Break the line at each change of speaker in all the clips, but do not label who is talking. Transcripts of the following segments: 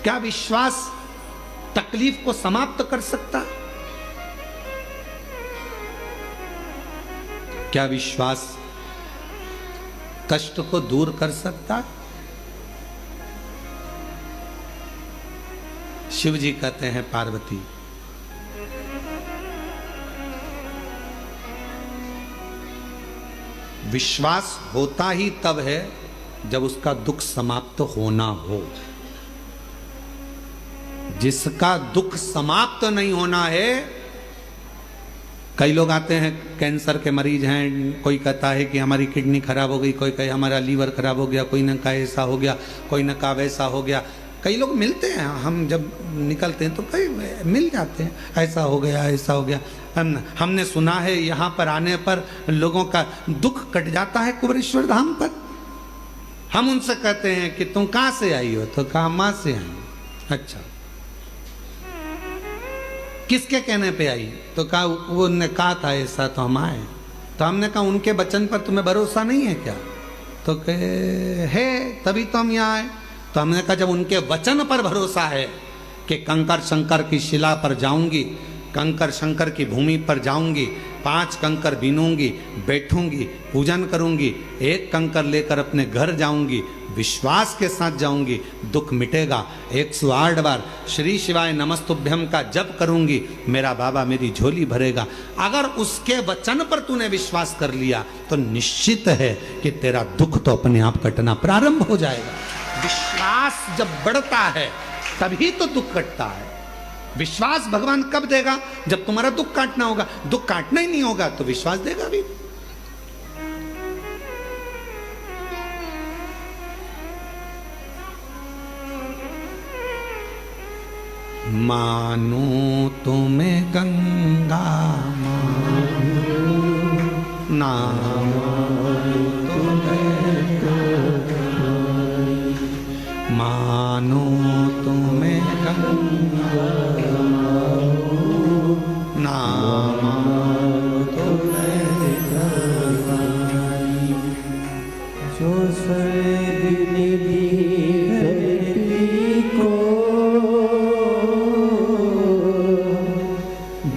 क्या विश्वास तकलीफ को समाप्त कर सकता? क्या विश्वास कष्ट को दूर कर सकता? शिव जी कहते हैं पार्वती, विश्वास होता ही तब है जब उसका दुख समाप्त होना हो। जिसका दुख समाप्त नहीं होना है, कई लोग आते हैं कैंसर के मरीज हैं, कोई कहता है कि हमारी किडनी खराब हो गई, कोई कहे हमारा लीवर खराब हो गया, कोई न कहा ऐसा हो गया, कोई न कहा वैसा हो गया। कई लोग मिलते हैं, हम जब निकलते हैं तो कई मिल जाते हैं, ऐसा हो गया ऐसा हो गया। हमने सुना है यहाँ पर आने पर लोगों का दुख कट जाता है कुबेरेश्वर धाम पर। हम उनसे कहते हैं कि तुम कहाँ से आई हो? तो कहा माँ से आई। अच्छा, किसके कहने पे आई? तो कहा वो ने कहा था ऐसा तो हम आए। तो हमने कहा उनके वचन पर तुम्हें भरोसा नहीं है क्या? तो कहे है, तभी तो हम यहाँ आए। तो हमने कहा जब उनके वचन पर भरोसा है कि कंकर शंकर की शिला पर जाऊंगी, कंकर शंकर की भूमि पर जाऊंगी, 5 कंकर बीनूंगी, बैठूंगी, पूजन करूंगी, 1 कंकर लेकर अपने घर जाऊंगी, विश्वास के साथ जाऊंगी, दुख मिटेगा। 108 बार श्री शिवाय नमस्तुभ्यम का जप करूंगी, मेरा बाबा मेरी झोली भरेगा। अगर उसके वचन पर तूने विश्वास कर लिया तो निश्चित है कि तेरा दुख तो अपने आप कटना प्रारंभ हो जाएगा। विश्वास जब बढ़ता है तभी तो दुख कटता है। विश्वास भगवान कब देगा? जब तुम्हारा दुख काटना होगा। दुख काटना ही नहीं होगा तो विश्वास देगा भी? मानो तुम्हें गंगा ना मानो तुम्हें गंगा ना मानो तुम्हें गंगा, जो सर्ग निधि धरती को,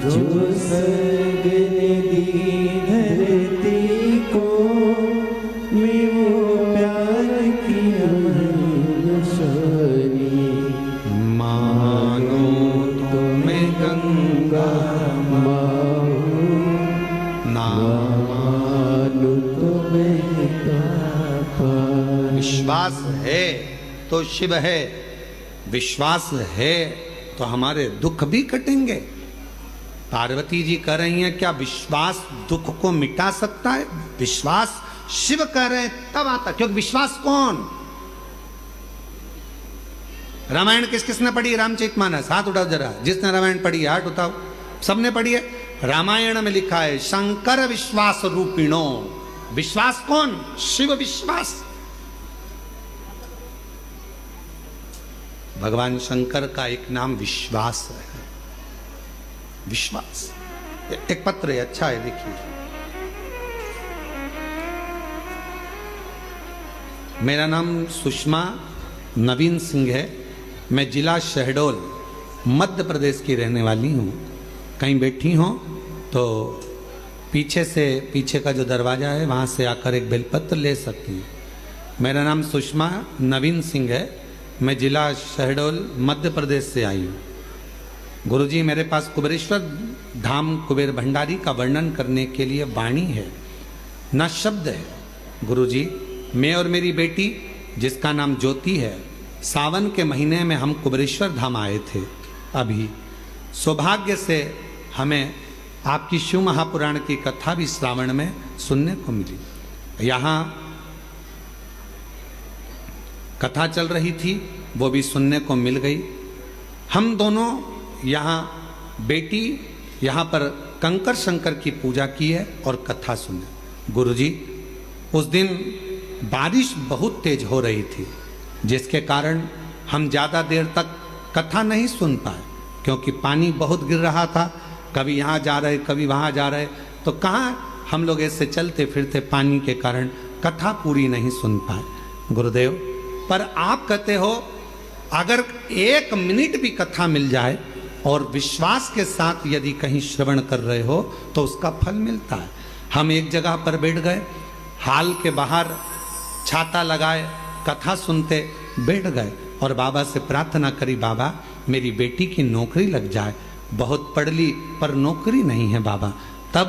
जो सर्ग निधि धरती को, मैं वो प्यार की मानो तुम्हें गंगा ना मानो तुम्हें पापा। विश्वास है तो शिव है, विश्वास है तो हमारे दुख भी कटेंगे। पार्वती जी कह रही हैं क्या विश्वास दुख को मिटा सकता है? विश्वास शिव कह रहे हैं तब आता, क्योंकि विश्वास कौन? रामायण किस किसने पढ़ी? रामचरितमानस, हाथ उठाओ जरा। जिसने रामायण पढ़ी हाथ उठाओ। सबने पढ़ी है। रामायण में लिखा है शंकर विश्वास रूपिणो। विश्वास कौन? शिव विश्वास। भगवान शंकर का एक नाम विश्वास है। विश्वास। एक पत्र है, अच्छा है, देखिए। मेरा नाम सुषमा नवीन सिंह है। मैं जिला शहडोल मध्य प्रदेश की रहने वाली हूँ। कहीं बैठी हो तो पीछे का जो दरवाज़ा है वहाँ से आकर एक बेलपत्र ले सकती हैं। मेरा नाम सुषमा नवीन सिंह है। मैं जिला शहडोल मध्य प्रदेश से आई हूँ। गुरुजी मेरे पास कुबेरेश्वर धाम कुबेर भंडारी का वर्णन करने के लिए वाणी है, न शब्द है। गुरुजी, मैं और मेरी बेटी जिसका नाम ज्योति है, सावन के महीने में हम कुबेरेश्वर धाम आए थे। अभी सौभाग्य से हमें आपकी शिव महापुराण की कथा भी श्रावण में सुनने को मिली। यहाँ कथा चल रही थी, वो भी सुनने को मिल गई। हम दोनों यहाँ, बेटी यहाँ पर कंकर शंकर की पूजा की है और कथा सुने। गुरुजी, उस दिन बारिश बहुत तेज हो रही थी, जिसके कारण हम ज़्यादा देर तक कथा नहीं सुन पाए, क्योंकि पानी बहुत गिर रहा था। कभी यहाँ जा रहे, कभी वहाँ जा रहे, तो कहाँ हम लोग ऐसे चलते फिरते पानी के कारण कथा पूरी नहीं सुन पाए। गुरुदेव, पर आप कहते हो अगर 1 मिनट भी कथा मिल जाए और विश्वास के साथ यदि कहीं श्रवण कर रहे हो तो उसका फल मिलता है। हम एक जगह पर बैठ गए, हाल के बाहर छाता लगाए, कथा सुनते बैठ गए और बाबा से प्रार्थना करी, बाबा मेरी बेटी की नौकरी लग जाए, बहुत पढ़ ली पर नौकरी नहीं है बाबा। तब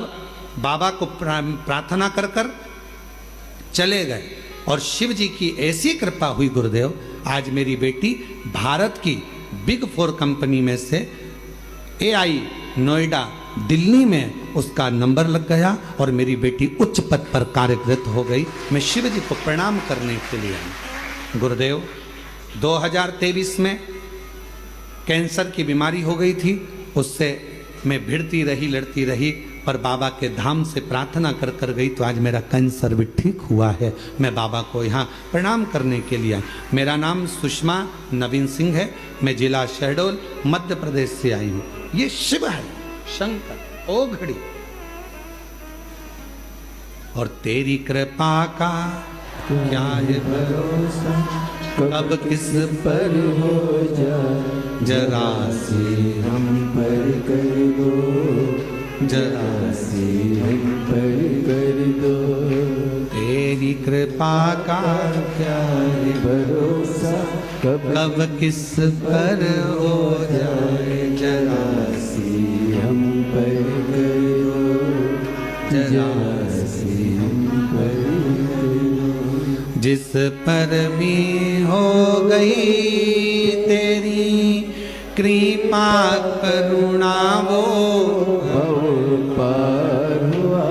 बाबा को प्रार्थना कर कर चले गए और शिव जी की ऐसी कृपा हुई गुरुदेव, आज मेरी बेटी भारत की बिग 4 कंपनी में से AI नोएडा दिल्ली में उसका नंबर लग गया और मेरी बेटी उच्च पद पर कार्यरत हो गई। मैं शिव जी को प्रणाम करने के लिए आई। गुरुदेव 2023 में कैंसर की बीमारी हो गई थी, उससे मैं भिड़ती रही, लड़ती रही, पर बाबा के धाम से प्रार्थना कर कर गई तो आज मेरा कैंसर भी ठीक हुआ है। मैं बाबा को यहाँ प्रणाम करने के लिए आई। मेरा नाम सुषमा नवीन सिंह है, मैं जिला शहडोल मध्य प्रदेश से आई हूँ। ये शिव है, शंकर ओ घड़ी, और तेरी कृपा का क्या है भरोसा, कब किस पर हो जाए, जरा से हम पर कर दो, जरा से हम पर कर दो। तेरी कृपा का क्या है भरोसा, कब किस पर हो जाए, जरा से हम पर कर दो, जरा से हम पर कर दो। जिस पर भी हो गई तेरी कृपा करुणा वो भव पार हुआ,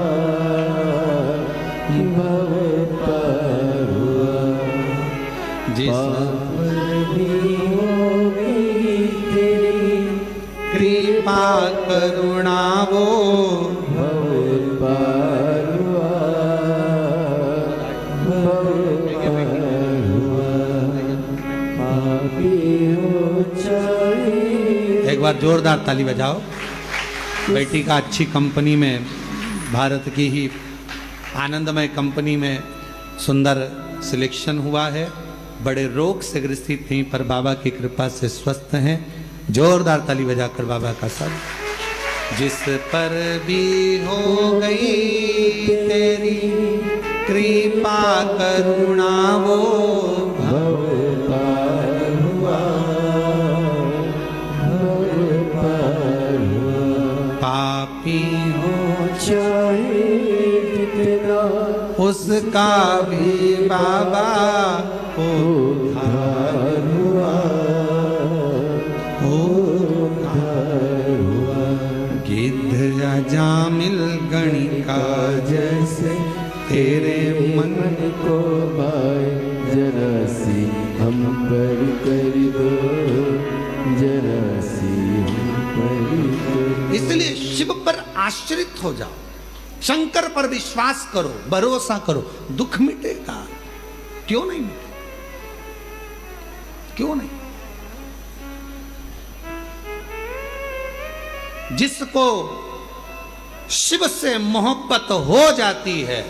भव पार हुआ। जिस पर भी हो गई तेरी कृपा करुणा वो भव पार हुआ, भव पार हुआ। पापी हो चाहे, एक बार जोरदार ताली बजाओ। बेटी का अच्छी कंपनी में, भारत की ही आनंदमय कंपनी में सुंदर सिलेक्शन हुआ है। बड़े रोग से ग्रसित थी पर बाबा की कृपा से स्वस्थ हैं। जोरदार ताली बजाकर बाबा का सब। जिस पर भी हो गई तेरी कृपा करुणा वो भव पार हुआ, भव पार हुआ। पापी हो चाहे कितना, उसका भी बाबा उद्धार हुआ, उद्धार हुआ। गिद्ध जामिल गणिका जैसे तेरे मन को भाई, जरा सी हम पर कर दो, जरा सी हम पर कर दो। इसलिए शिव पर आश्रित हो जाओ, शंकर पर विश्वास करो, भरोसा करो, दुख मिटेगा। क्यों नहीं मिटे, क्यों नहीं? जिसको शिव से मोहब्बत हो जाती है,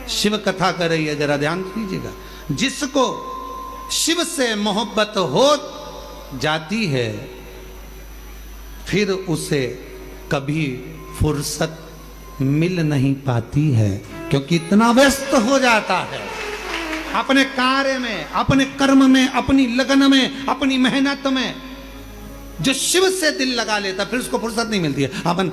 शिव कथा कर रही है, जरा ध्यान दीजिएगा। जिसको शिव से मोहब्बत हो जाती है फिर उसे कभी फुर्सत मिल नहीं पाती है, क्योंकि इतना व्यस्त हो जाता है अपने कार्य में, अपने कर्म में, अपनी लगन में, अपनी मेहनत में। जो शिव से दिल लगा लेता फिर उसको फुर्सत नहीं मिलती है। अपन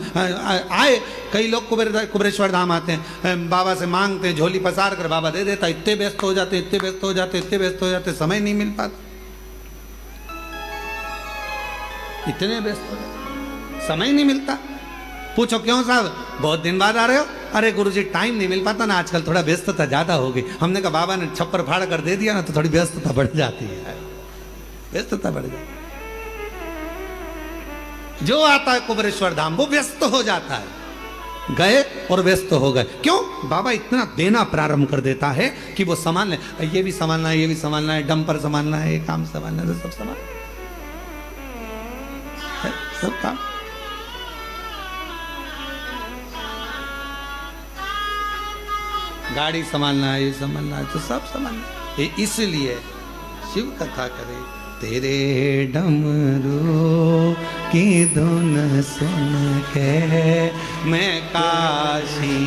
आए कई लोग कुबेरेश्वर धाम आते हैं, बाबा से मांगते हैं, झोली पसार कर बाबा दे देता। इतने व्यस्त हो जाते, इतने व्यस्त हो जाते, इतने व्यस्त हो जाते, समय नहीं मिल पाता। इतने व्यस्त हो जाते, समय नहीं मिलता। पूछो क्यों साहब, बहुत दिन बाद आ रहे हो? अरे गुरुजी टाइम नहीं मिल पाता ना, आजकल थोड़ा व्यस्तता ज्यादा हो गई। हमने कहा बाबा ने छप्पर फाड़ कर दे दिया ना तो थोड़ी व्यस्तता बढ़ जाती है, व्यस्तता बढ़ जाती है। जो आता है कुबेरेश्वर धाम वो व्यस्त हो जाता है। गए और व्यस्त हो गए, क्यों? बाबा इतना देना प्रारंभ कर देता है कि वो संभाल ले, ये भी संभालना है, ये भी संभालना है, डंपर संभालना है, ये काम संभालना है, सब संभाल, सब काम। गाड़ी संभालना है, ये संभालना है, तो सब संभालना है। इसलिए शिव कथा करे। तेरे डमरू की धुन सुन के मैं काशी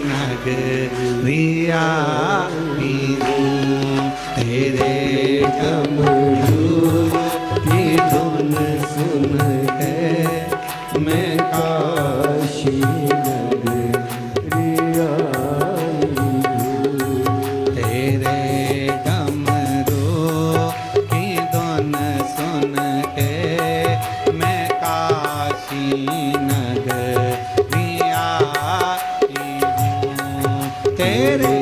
नगरिया हूँ। तेरे डमरू की धुन सुन के मैं काशी नगरिया हूँ। तेरे डमरू की धुन सुन के मैं काशी नगरिया हूँ। तेरे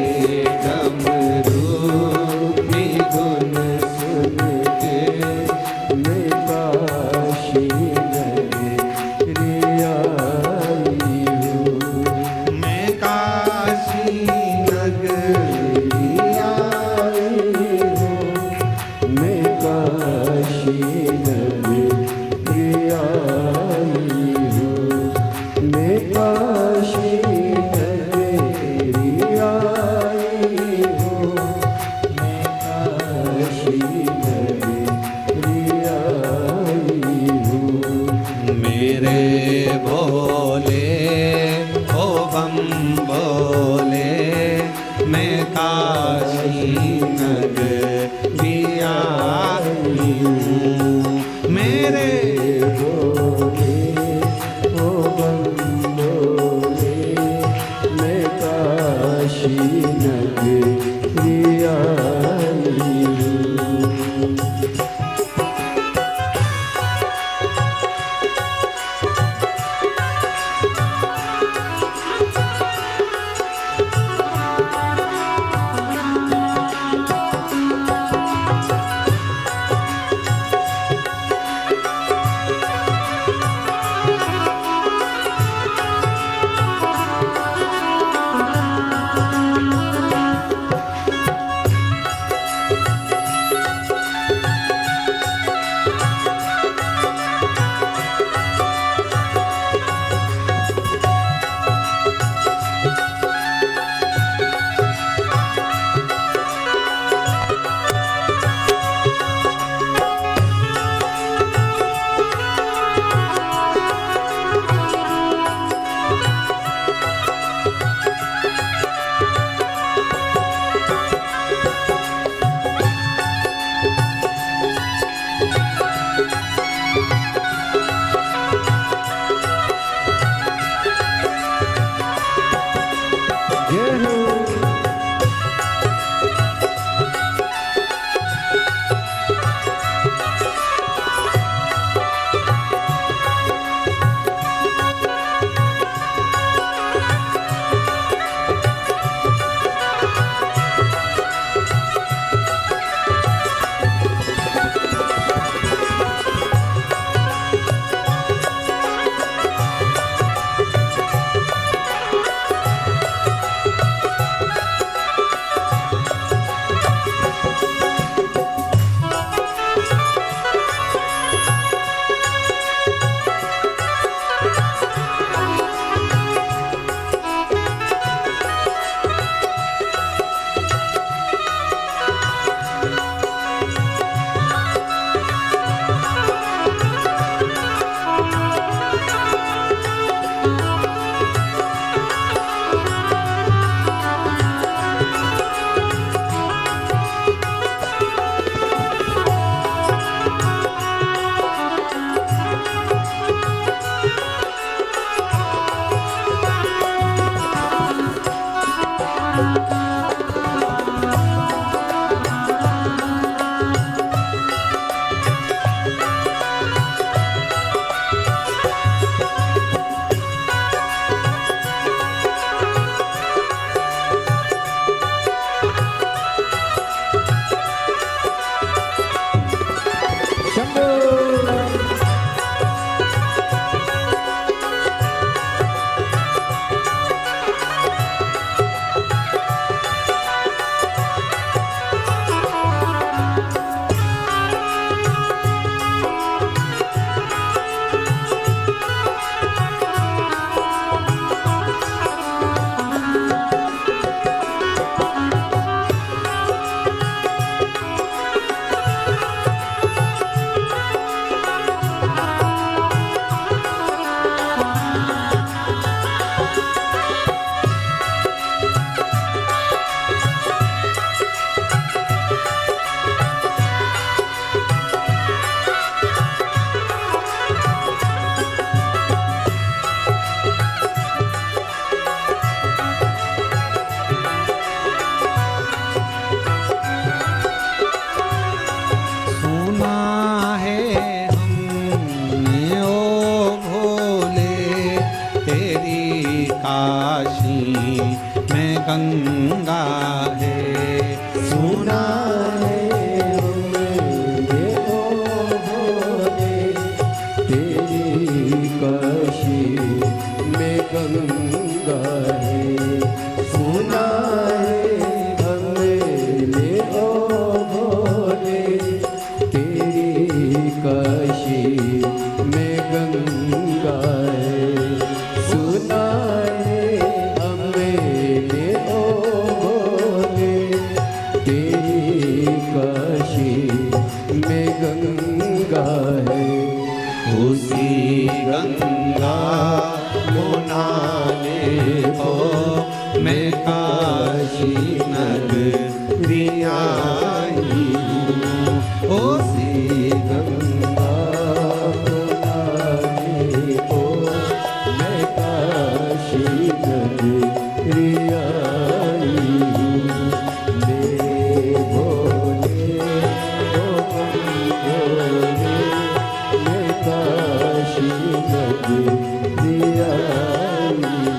गंगा है।
सुना है हमने ओ भोले, तेरी काशी में गंगा है। सुना है हमने ओ भोले, तेरी काशी में गंगा है। सुना है हमने ओ भोले, तेरी काशी में गंगा है।
उसी गंगा को नहाने को मैं काशी नगरी आई हूँ। उसी
गंगा को नहाने को मैं काशी नगरी आई हूँ। मेरे भोले ओ भोले, मैं काशी नगरी आई हूँ।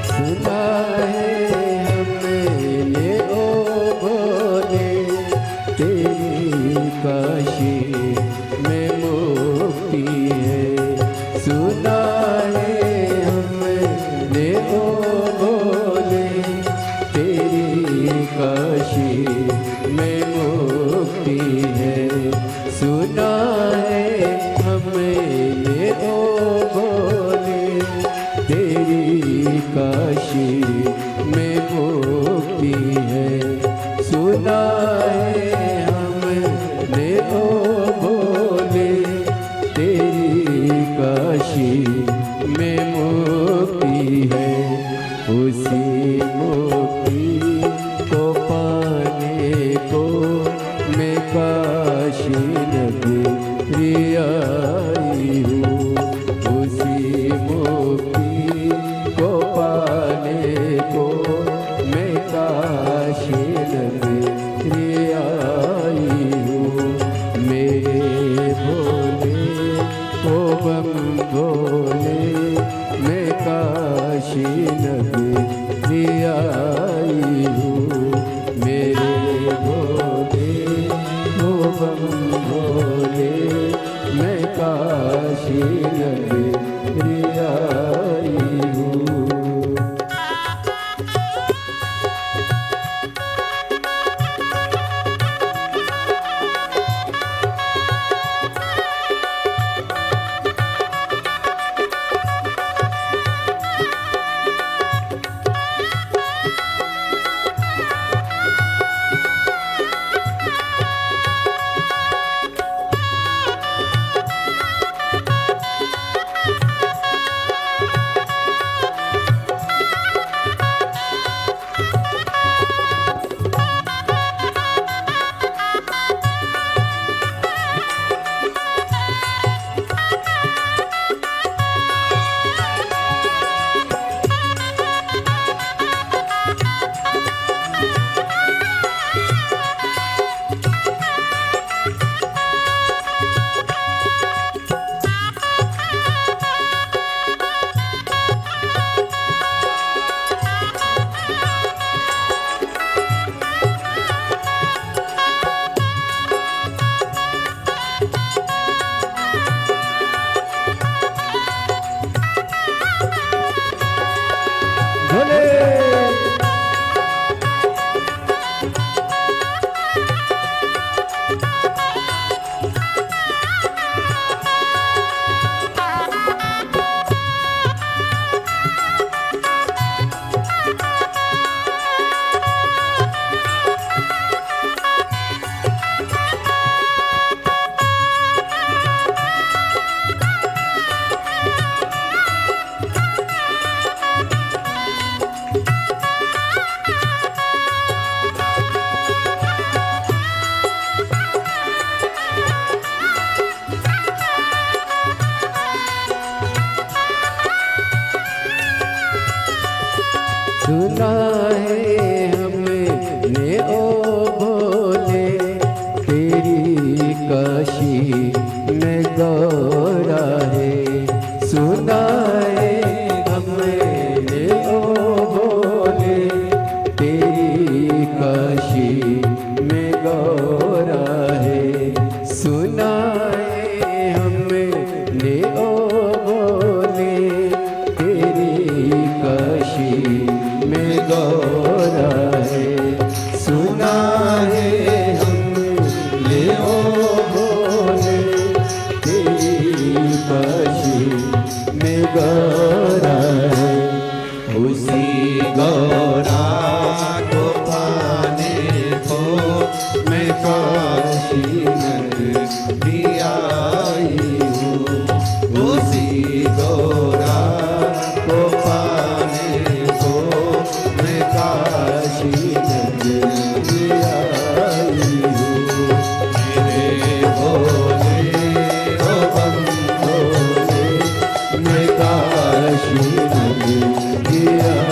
सुना है हमने ओ भोले, तेरी काशी में मुक्ति है। सुना है हमने ओ भोले, तेरी काशी में मुक्ति है। सुना है हमने ओ भोले, तेरी काशी में मुक्ति है। सुना है हमने ओ भोले, तेरी काशी में मुक्ति है। उसी मुक्ति को पाने को मैं काशी नगरी आई हूँ। उसी मुक्ति को पाने को मैं काशी नगरी आई हूँ। मेरे भोले ओ बम भोले, मैं काशी नगरी है हमने ओ भोले तेरी काशी में गौरा है। सुना है हमने ओ भोले तेरी काशी में गौरा है। सुना है हमने ओ भोले तेरी काशी में गौरा है। सुना है हमने ओ भोले तेरी काशी में गौरा है। उसी गौरा को पाने को मैं काशी नगरी आई हूँ। उसी गौरा को पाने को मैं काशी नगरी आई हूँ। मेरे भोले ओ बम भोले मैं काशी नगरी आई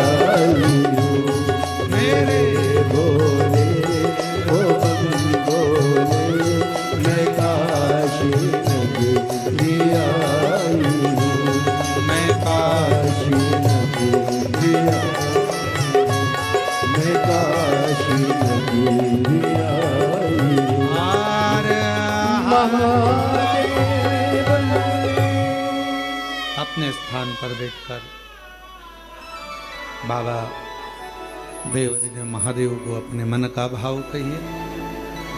हूँ। मेरे भोले ओ बम भोले मैं काशी नगरी आई हूँ। मैं काशी नगरी मैं काशी नगरी आई हूँ। महादेव
अपने स्थान पर बैठकर बाबा देवरी ने महादेव को अपने मन का भाव कहिए,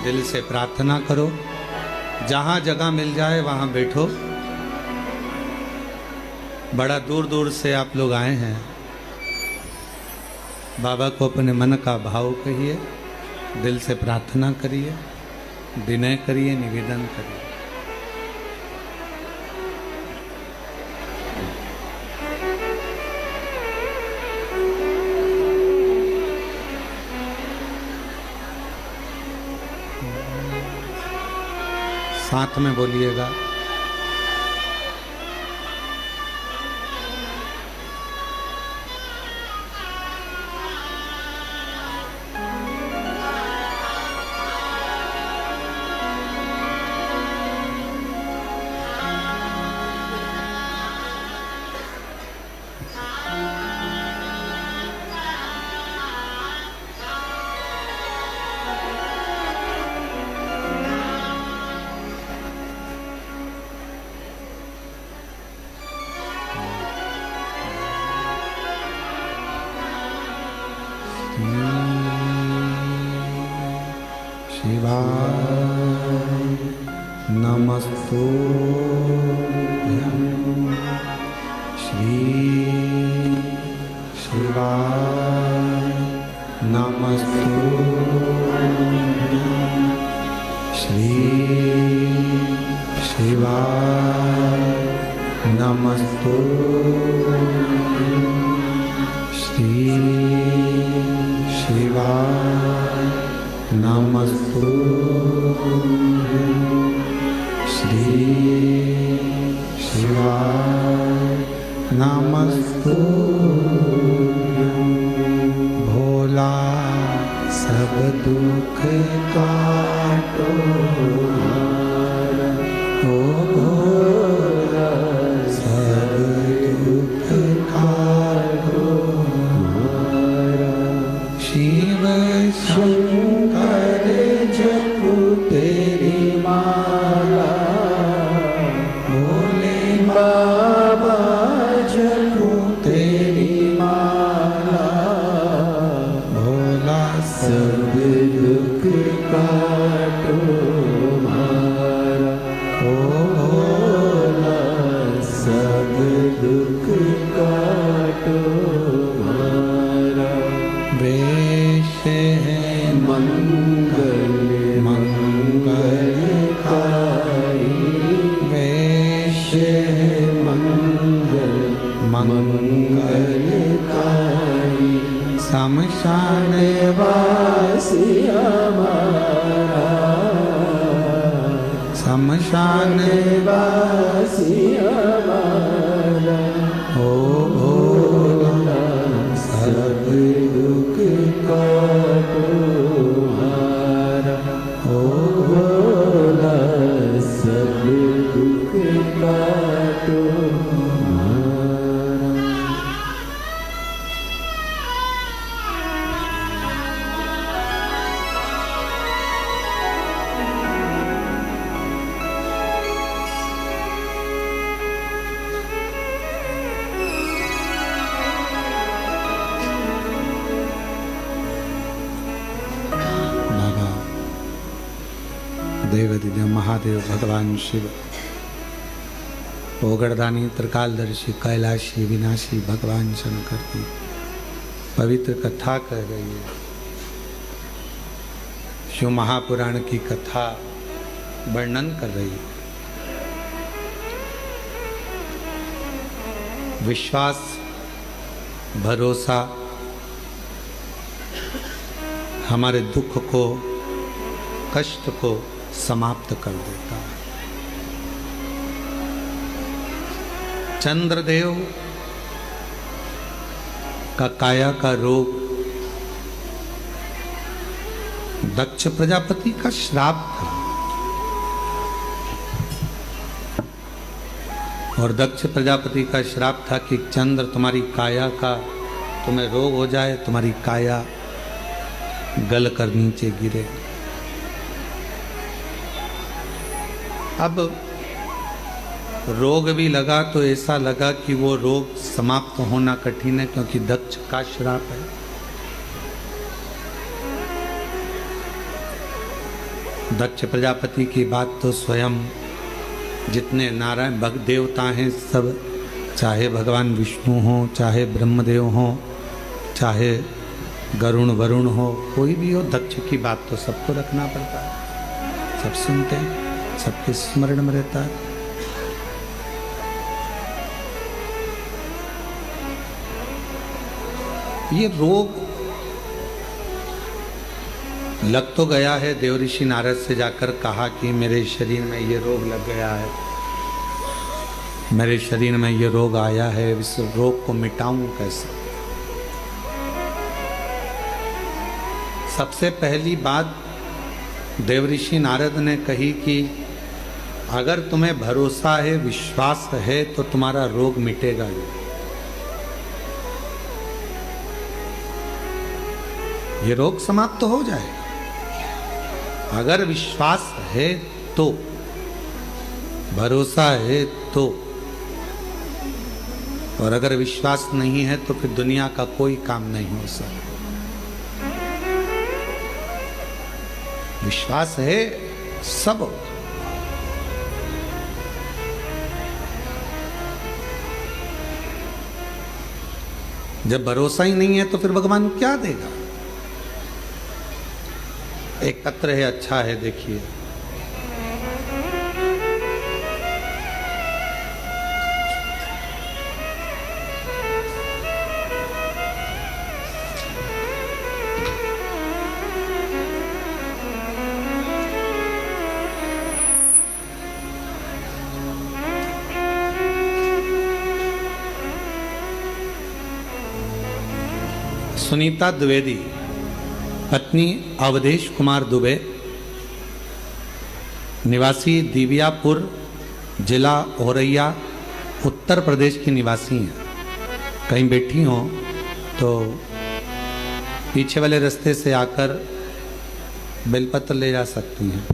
दिल से प्रार्थना करो। जहाँ जगह मिल जाए वहाँ बैठो। बड़ा दूर दूर से आप लोग आए हैं। बाबा को अपने मन का भाव कहिए, दिल से प्रार्थना करिए, विनय करिए, निवेदन करिए। साथ में बोलिएगा। शिवाय नमस्तुभ्यं। श्री शिवाय नमस्तुभ्यं। श्री शिवाय नमस्तुभ्यं। श्री शिवाय नमस्तुभ्यं। श्री शिवाय नमस्तुभ्यं। भोला सब दुख काटो हमारा, ओ भोला सब दुख काटो हमारा। शिव शंकर जपो तेरी माला, भोले बाबा जपो तेरी माला। भोला सब दुख काटो हमारा, ओ भोला सब दुख काटो हमारा। वेश है मंगल मंगलकारी, वेश है मंगल मंगलकारी। शमशान वासी हमारा, शमशान वासी हमारा। ओ भोला सब दुख देवदिव्य महादेव भगवान शिव, ओगड़दानी त्रिकालदर्शी कैलाशी विनाशी भगवान शंकर की पवित्र कथा कह रही है। शिव महापुराण की कथा वर्णन कर रही है। विश्वास, भरोसा हमारे दुख को, कष्ट को समाप्त कर देता है। चंद्रदेव का काया का रोग दक्ष प्रजापति का श्राप था, और दक्ष प्रजापति का श्राप था कि चंद्र तुम्हारी काया का, तुम्हें रोग हो जाए, तुम्हारी काया गल कर नीचे गिरे। अब रोग भी लगा तो ऐसा लगा कि वो रोग समाप्त होना कठिन है, क्योंकि दक्ष का श्राप है। दक्ष प्रजापति की बात तो स्वयं जितने नारायण भक्त देवता हैं सब, चाहे भगवान विष्णु हो, चाहे ब्रह्मदेव हो, चाहे गरुण वरुण हो, कोई भी हो, दक्ष की बात तो सबको रखना पड़ता है। सब सुनते हैं, सबके स्मरण में रहता है। ये रोग लग तो गया है। देव ऋषि नारद से जाकर कहा कि मेरे शरीर में ये रोग लग गया है, मेरे शरीर में ये रोग आया है, इस रोग को मिटाऊं कैसे? सबसे पहली बात देव ऋषि नारद ने कही कि अगर तुम्हें भरोसा है, विश्वास है, तो तुम्हारा रोग मिटेगा ही। ये रोग समाप्त हो जाएगा अगर विश्वास है तो, भरोसा है तो। और अगर विश्वास नहीं है तो फिर दुनिया का कोई काम नहीं हो सकता। विश्वास है सब हो। जब भरोसा ही नहीं है तो फिर भगवान क्या देगा? एक पत्र है, अच्छा है, देखिए। सुनीता द्विवेदी, पत्नी अवधेश कुमार दुबे, निवासी दिव्यापुर, जिला औरैया, उत्तर प्रदेश की निवासी हैं। कहीं बैठी हो तो पीछे वाले रास्ते से आकर बेलपत्र ले जा सकती हैं।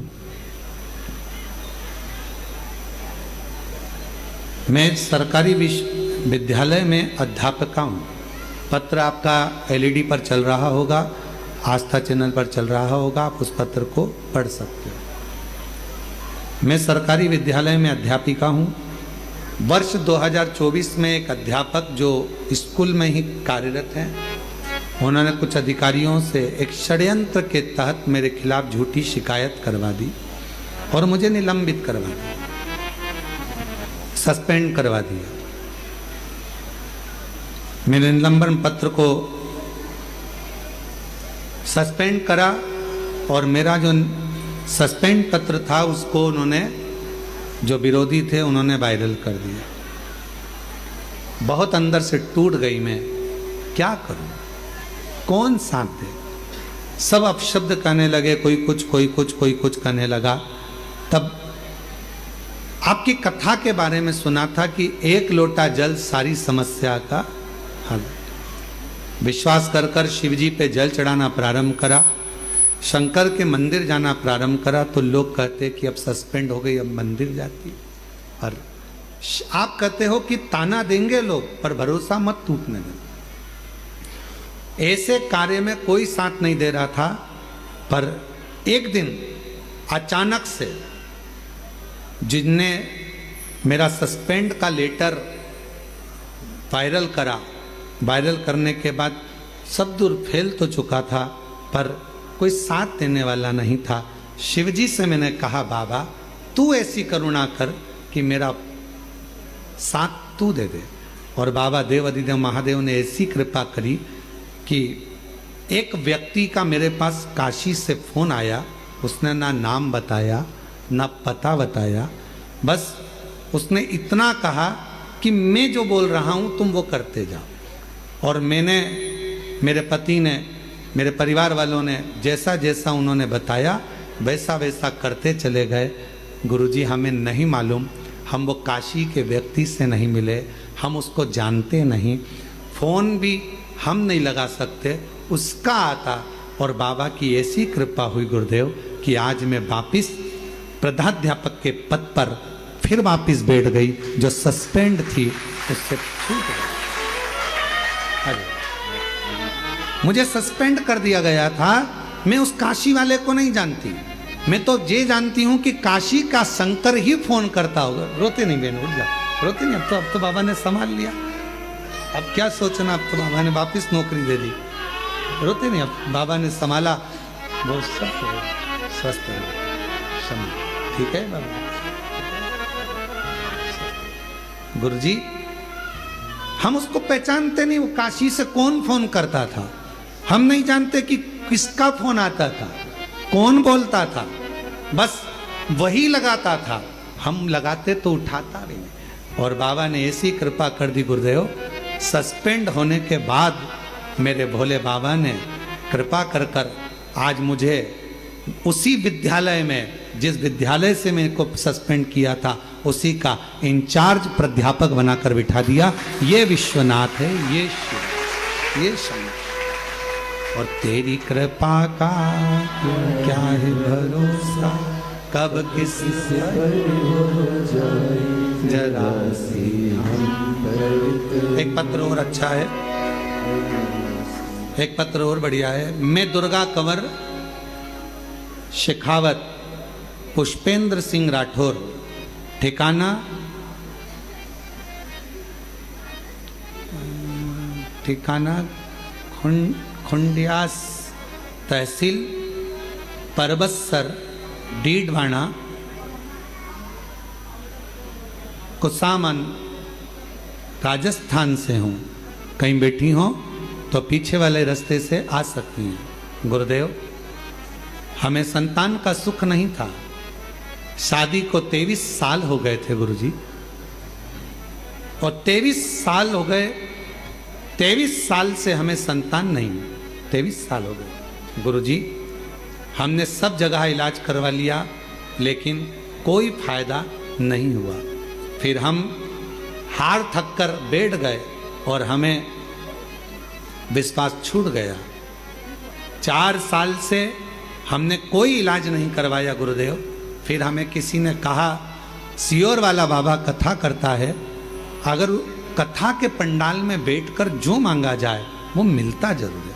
मैं सरकारी विद्यालय में अध्यापिका हूँ। पत्र आपका एलईडी पर चल रहा होगा, आस्था चैनल पर चल रहा होगा, आप उस पत्र को पढ़ सकते हो। मैं सरकारी विद्यालय में अध्यापिका हूँ। वर्ष 2024 में एक अध्यापक जो स्कूल में ही कार्यरत हैं, उन्होंने कुछ अधिकारियों से एक षड्यंत्र के तहत मेरे खिलाफ झूठी शिकायत करवा दी और मुझे निलंबित करवा दिया, सस्पेंड करवा दिया। मेरे निलंबन पत्र को सस्पेंड करा और मेरा जो सस्पेंड पत्र था उसको उन्होंने, जो विरोधी थे, उन्होंने वायरल कर दिया। बहुत अंदर से टूट गई मैं, क्या करूं, कौन साथ दे? सब अपशब्द कहने लगे, कोई कुछ कोई कुछ कोई कुछ कहने लगा। तब आपकी कथा के बारे में सुना था कि एक लोटा जल सारी समस्या का हल। विश्वास कर कर शिवजी पे जल चढ़ाना प्रारंभ करा, शंकर के मंदिर जाना प्रारंभ करा, तो लोग कहते कि अब सस्पेंड हो गई, अब मंदिर जाती। और आप कहते हो कि ताना देंगे लोग, पर भरोसा मत टूटने देना। ऐसे कार्य में कोई साथ नहीं दे रहा था, पर एक दिन अचानक से जिनने मेरा सस्पेंड का लेटर वायरल करा, वायरल करने के बाद सब दूर फैल तो चुका था पर कोई साथ देने वाला नहीं था। शिवजी से मैंने कहा बाबा तू ऐसी करुणा कर कि मेरा साथ तू दे दे। और बाबा देव अधिदेव महादेव ने ऐसी कृपा करी कि एक व्यक्ति का मेरे पास काशी से फोन आया। उसने ना नाम बताया ना पता बताया, बस उसने इतना कहा कि मैं जो बोल रहा हूँ तुम वो करते जाओ। और मैंने, मेरे पति ने, मेरे परिवार वालों ने जैसा जैसा उन्होंने बताया वैसा वैसा करते चले गए। गुरुजी हमें नहीं मालूम, हम वो काशी के व्यक्ति से नहीं मिले, हम उसको जानते नहीं, फ़ोन भी हम नहीं लगा सकते, उसका आता। और बाबा की ऐसी कृपा हुई गुरुदेव कि आज मैं वापिस प्रधानाध्यापक के पद पर फिर वापिस बैठ गई। जो सस्पेंड थी उससे छूट गई। मुझे सस्पेंड कर दिया गया था। मैं उस काशी वाले को नहीं जानती, मैं तो ये जानती हूं कि काशी का शंकर ही फोन करता होगा। रोते नहीं बहन, उठ जाओ, रोते नहीं। अब तो बाबा ने संभाल लिया, अब क्या सोचना, अब तो बाबा ने वापिस नौकरी दे दी। रोते नहीं, अब बाबा ने संभाला, बहुत स्वस्थ है, ठीक है बाबा। गुरुजी हम उसको पहचानते नहीं, वो काशी से कौन फोन करता था हम नहीं जानते कि किसका फोन आता था, कौन बोलता था, बस वही लगाता था। हम लगाते तो उठाता भी नहीं। और बाबा ने ऐसी कृपा कर दी गुरुदेव, सस्पेंड होने के बाद मेरे भोले बाबा ने कृपा कर कर आज मुझे उसी विद्यालय में, जिस विद्यालय से मेरे को सस्पेंड किया था, उसी का इंचार्ज प्राध्यापक बनाकर बिठा दिया। ये विश्वनाथ है, ये शिव, ये शंकर। और तेरी कृपा का क्या है भरोसा, कब किसी से हो जाए जरा सी हम। एक पत्र और अच्छा है, एक पत्र और बढ़िया है। मैं दुर्गा कंवर शेखावत पुष्पेंद्र सिंह राठौर, ठिकाना खुंडियास तहसील परबतसर डीडवाना कुसामन राजस्थान से हूँ। कहीं बैठी हो तो पीछे वाले रास्ते से आ सकती हैं। गुरुदेव हमें संतान का सुख नहीं था, शादी को 23 साल हो गए थे गुरुजी, और 23 साल हो गए, 23 साल से हमें संतान नहीं, 23 साल हो गए गुरुजी। हमने सब जगह इलाज करवा लिया लेकिन कोई फायदा नहीं हुआ। फिर हम हार थक कर बैठ गए और हमें विश्वास छूट गया। 4 साल से हमने कोई इलाज नहीं करवाया गुरुदेव। फिर हमें किसी ने कहा सियोर वाला बाबा कथा करता है, अगर कथा के पंडाल में बैठकर जो मांगा जाए वो मिलता जरूर है।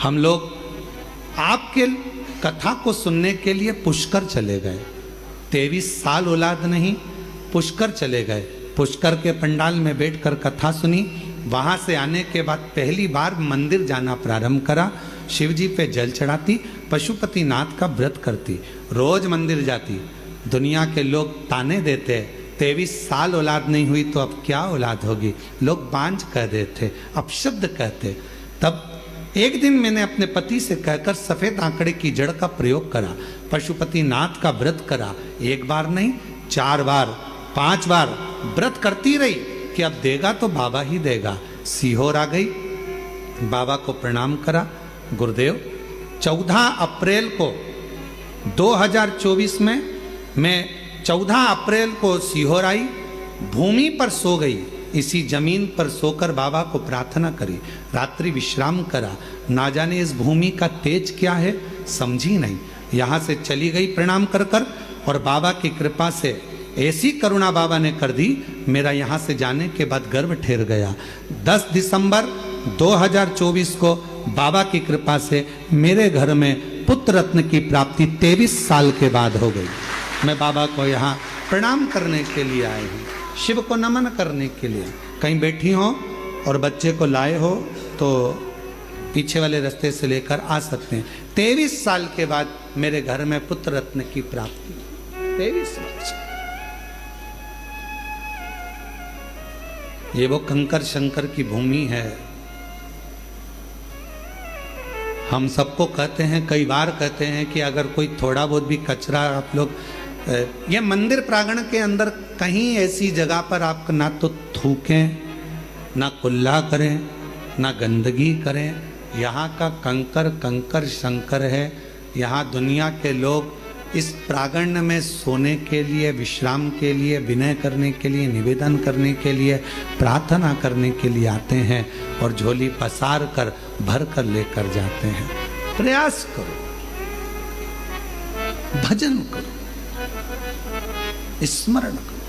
हम लोग आपके कथा को सुनने के लिए पुष्कर चले गए। 23 साल औलाद नहीं, पुष्कर चले गए। पुष्कर के पंडाल में बैठकर कथा सुनी। वहां से आने के बाद पहली बार मंदिर जाना प्रारंभ करा। शिवजी पे जल चढ़ाती, पशुपति नाथ का व्रत करती, रोज मंदिर जाती। दुनिया के लोग ताने देते, 23 साल औलाद नहीं हुई तो अब क्या औलाद होगी, लोग बांझ कह देते, अपशब्द कहते। तब एक दिन मैंने अपने पति से कहकर सफेद आंकड़े की जड़ का प्रयोग करा, पशुपति नाथ का व्रत करा। 1 बार नहीं, 4 बार, 5 बार व्रत करती रही कि अब देगा तो बाबा ही देगा। सीहोर आ गई, बाबा को प्रणाम करा। गुरुदेव 14 अप्रैल को 2024 में मैं 14 अप्रैल को सीहोर आई, भूमि पर सो गई। इसी जमीन पर सोकर बाबा को प्रार्थना करी, रात्रि विश्राम करा। ना जाने इस भूमि का तेज क्या है, समझी नहीं। यहाँ से चली गई प्रणाम कर कर, और बाबा की कृपा से ऐसी करुणा बाबा ने कर दी, मेरा यहाँ से जाने के बाद गर्भ ठहर गया। 10 दिसंबर 2024 को बाबा की कृपा से मेरे घर में पुत्र रत्न की प्राप्ति 23 साल के बाद हो गई। मैं बाबा को यहाँ प्रणाम करने के लिए आए हूँ, शिव को नमन करने के लिए। कहीं बैठी हो और बच्चे को लाए हो तो पीछे वाले रास्ते से लेकर आ सकते हैं। 23 साल के बाद मेरे घर में पुत्र रत्न की प्राप्ति। 23 वर्ष। ये वो कंकर शंकर की भूमि है। हम सबको कहते हैं, कई बार कहते हैं कि अगर कोई थोड़ा बहुत भी कचरा आप लोग, ये मंदिर प्रांगण के अंदर कहीं ऐसी जगह पर आप ना तो थूकें, ना कुल्ला करें, ना गंदगी करें। यहाँ का कंकर कंकर शंकर है। यहाँ दुनिया के लोग इस प्रांगण में सोने के लिए, विश्राम के लिए, विनय करने के लिए, निवेदन करने के लिए, प्रार्थना करने के लिए आते हैं और झोली पसार कर भर कर लेकर जाते हैं। प्रयास करो, भजन करो, स्मरण करो,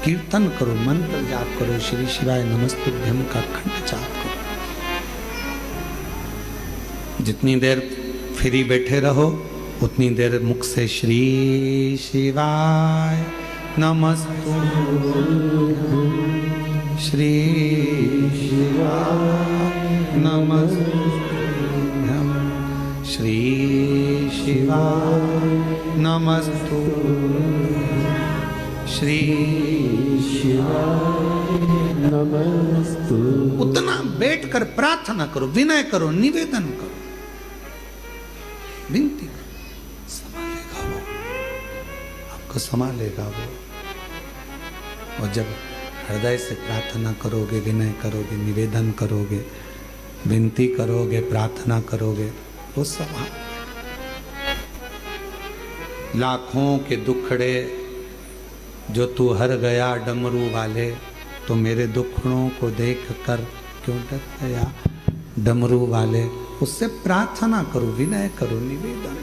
कीर्तन करो, मंत्र जाप करो, श्री शिवाय नमस्तुभ्यं का खंड जाप करो। जितनी देर फ्री बैठे रहो उतनी देर मुख से श्री शिवाय नमस्तुभ्यं, श्री शिवाय नमस्तुभ्यं, श्री शिवाय नमस्तुभ्यं, श्री शिवाय
नमस्तु।
उतना बैठकर प्रार्थना करो, विनय करो, निवेदन करो, विनती करो। संभालेगा वो, आपको संभालेगा वो। और जब हृदय से प्रार्थना करोगे, विनय करोगे, निवेदन करोगे, विनती करोगे, प्रार्थना करोगे, वो संभाल। लाखों के दुखड़े जो तू हर गया डमरू वाले, तो मेरे दुखड़ों को देख कर क्यों डर गया डमरू वाले। उससे प्रार्थना करो, विनय करो, निवेदन,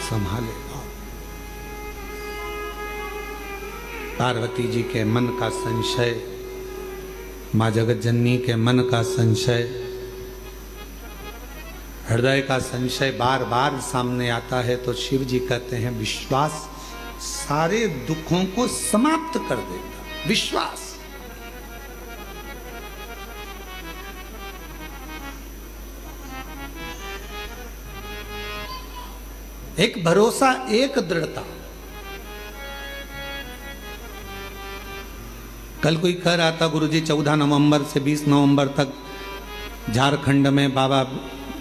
संभालेगा। पार्वती जी के मन का संशय, माँ जगत जननी के मन का संशय, हृदय का संशय बार बार सामने आता है तो शिव जी कहते हैं विश्वास सारे दुखों को समाप्त कर देगा। विश्वास, एक भरोसा, एक दृढ़ता। कल कोई कह रहा था गुरुजी 14 नवंबर से 20 नवंबर तक झारखंड में बाबा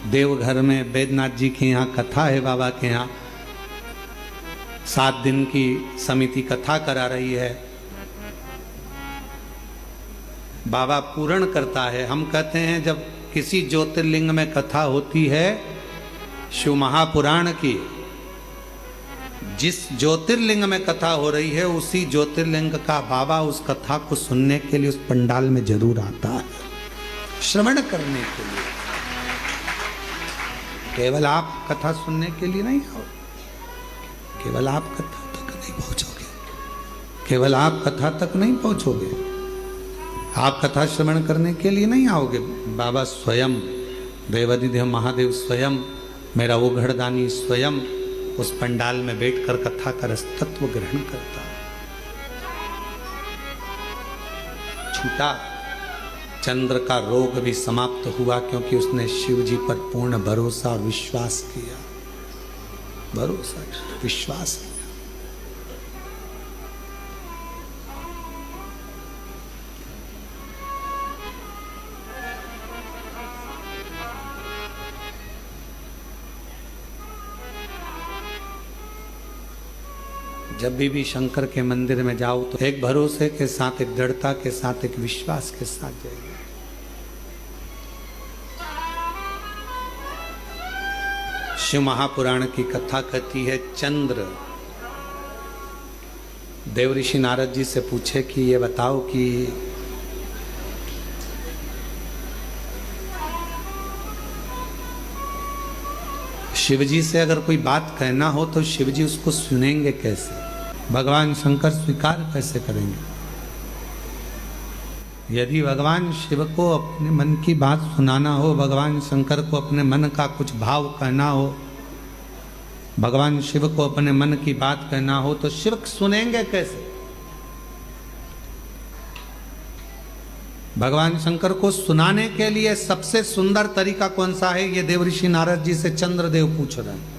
देवघर में बैद्यनाथ जी के यहाँ कथा है। बाबा के यहाँ 7 दिन की समिति कथा करा रही है। बाबा पूर्ण करता है। हम कहते हैं जब किसी ज्योतिर्लिंग में कथा होती है, शिव महापुराण की, जिस ज्योतिर्लिंग में कथा हो रही है उसी ज्योतिर्लिंग का बाबा उस कथा को सुनने के लिए उस पंडाल में जरूर आता है, श्रवण करने के लिए। केवल आप कथा सुनने के लिए नहीं आओ, केवल आप कथा तक नहीं पहुंचोगे, केवल आप कथा तक नहीं पहुंचोगे, आप कथा श्रवण करने के लिए नहीं आओगे। बाबा स्वयं, देवाधिदेव महादेव स्वयं, मेरा वो घड़दानी स्वयं उस पंडाल में बैठकर कथा का रसतत्व ग्रहण करता। छूटा चंद्र का रोग भी समाप्त हुआ क्योंकि उसने शिव जी पर पूर्ण भरोसा और विश्वास किया। भरोसा, विश्वास किया। जब भी शंकर के मंदिर में जाओ तो एक भरोसे के साथ, एक दृढ़ता के साथ, एक विश्वास के साथ जाइए। शिव महापुराण की कथा कहती है, चंद्र देव ऋषि नारद जी से पूछे कि ये बताओ कि शिव जी से अगर कोई बात कहना हो तो शिव जी उसको सुनेंगे कैसे, भगवान शंकर स्वीकार कैसे करेंगे। यदि भगवान शिव को अपने मन की बात सुनाना हो, भगवान शंकर को अपने मन का कुछ भाव कहना हो, भगवान शिव को अपने मन की बात कहना हो, तो शिव सुनेंगे कैसे? भगवान शंकर को सुनाने के लिए सबसे सुंदर तरीका कौन सा है, ये देवऋषि नारद जी से चंद्रदेव पूछ रहे हैं।